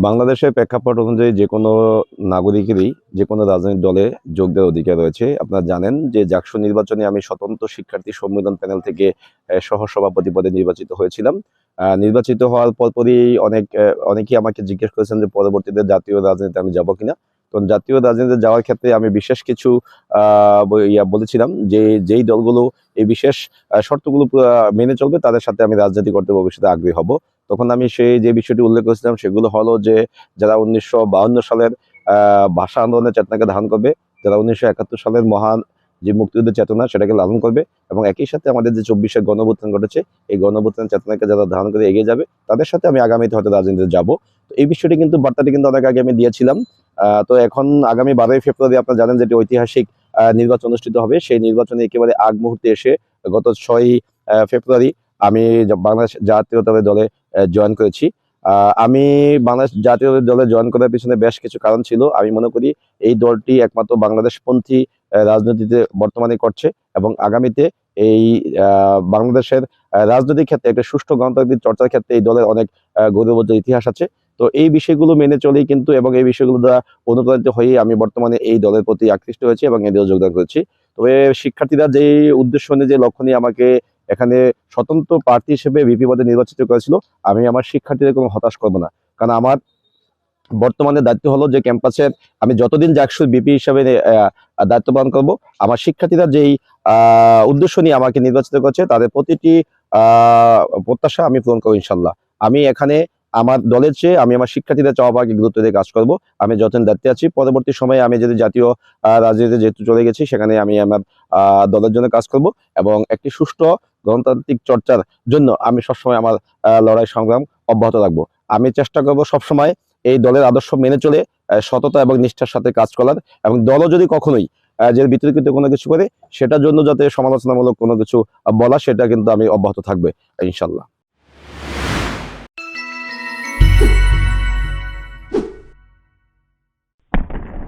বাংলাদেশের প্রেক্ষাপট অনুযায়ী যে কোনো নাগরিকেরই যে কোনো রাজনৈতিক দলে যোগ দেওয়ার অধিকার রয়েছে। আপনারা জানেন যে জাকসু নির্বাচনে আমি স্বতন্ত্র শিক্ষার্থী সম্মেলন প্যানেল থেকে সহসভাপতি পদে নির্বাচিত হয়েছিলাম। নির্বাচিত হওয়ার পরপরই অনেকেই আমাকে জিজ্ঞেস করেছেন যে পরবর্তীতে জাতীয় রাজনীতিতে আমি যাব কিনা। তো জাতীয় রাজনীতিতে যাওয়ার ক্ষেত্রে আমি বিশেষ কিছু বলেছিলাম যে যেই দলগুলো এই বিশেষ শর্তগুলো মেনে চলবে তাদের সাথে আমি রাজনীতি করতে ভবিষ্যতে আগ্রহী হব। তখন আমি সেই যে বিষয়টি উল্লেখ করেছিলাম সেগুলো হলো যে যারা 1952 সালের ভাষা আন্দোলনের চেতনাকে ধারণ করবে, যারা 1971 সালের মহান যে মুক্তিযুদ্ধের চেতনা সেটাকে লালন করবে, এবং একই সাথে আমাদের যে 24-এর গণঅভ্যুত্থান ঘটেছে এই গণঅভ্যুত্থান চেতনাকে যারা ধারণ করে এগিয়ে যাবে তাদের সাথে আমি আগামীতে হয়তো রাজনীতিতে যাব। তো এই বিষয়টি কিন্তু বার্তাটি কিন্তু অনেক আগে আমি দিয়েছিলাম। তো এখন আগামী 12ই ফেব্রুয়ারি আপনারা জানেন যে ঐতিহাসিক নির্বাচন অনুষ্ঠিত হবে। সেই নির্বাচনে একেবারে আগ মুহূর্তে এসে গত 6ই ফেব্রুয়ারি আমি বাংলাদেশ জাতীয়তাবাদী দলে জয়েন করেছি। আমি বাংলাদেশ জাতীয় দলে জয়েন করার পিছনে বেশ কিছু কারণ ছিল। আমি মনে করি এই দলটি একমাত্র বাংলাদেশপন্থী রাজনীতিতে বর্তমানে করছে, এবং আগামীতে এই বাংলাদেশের রাজনৈতিক ক্ষেত্রে একটা সুষ্ঠু গণতান্ত্রিক চর্চার ক্ষেত্রে এই দলের অনেক গৌরবোজ্জ্বল ইতিহাস আছে। তো এই বিষয়গুলো মেনে চলেই কিন্তু, এবং এই বিষয়গুলো দ্বারা অনুপ্রাণিত হয়েই আমি বর্তমানে এই দলের প্রতি আকৃষ্ট হয়েছি এবং এই দলে যোগদান করেছি। তবে শিক্ষার্থীরা যে উদ্দেশ্য নিয়ে যে লক্ষ্য নিয়ে আমাকে এখানে স্বতন্ত্র প্রার্থী হিসেবে ভিপি পদে নির্বাচিত করেছিল, আমি আমার শিক্ষার্থীদের কোনো হতাশ করব না। কারণ আমার বর্তমানে দায়িত্ব হলো যে ক্যাম্পাসের আমি যতদিন জাকসুর ভিপি হিসাবে দায়িত্ব পালন করব, আমার শিক্ষার্থীরা যেই উদ্দেশ্য নিয়ে আমাকে নির্বাচিত করছে তাদের প্রতিটি প্রত্যাশা আমি পূরণ করবো ইনশাল্লাহ। আমি এখানে আমার দলের চেয়ে আমি আমার শিক্ষার্থীদের চাওয়া পাওয়াকে গুরুত্ব দিয়ে কাজ করব। আমি যতদিন দায়িত্বে আছি, পরবর্তী সময়ে আমি যদি জাতীয় রাজনীতিতে যেহেতু চলে গেছি, সেখানে আমি আমার দলের জন্য কাজ করব, এবং একটি সুষ্ঠু গণতান্ত্রিক চর্চার জন্য আমি সবসময় আমার লড়াই সংগ্রাম অব্যাহত রাখবো। আমি চেষ্টা করব সবসময় এই দলের আদর্শ মেনে চলে সততা এবং নিষ্ঠার সাথে কাজ করার, এবং দলও যদি কখনোই যে বিতর্কিত কোনো কিছু করে সেটার জন্য যাতে সমালোচনামূলক কোনো কিছু বলা, সেটা কিন্তু আমি অব্যাহত থাকবে ইনশাল্লাহ।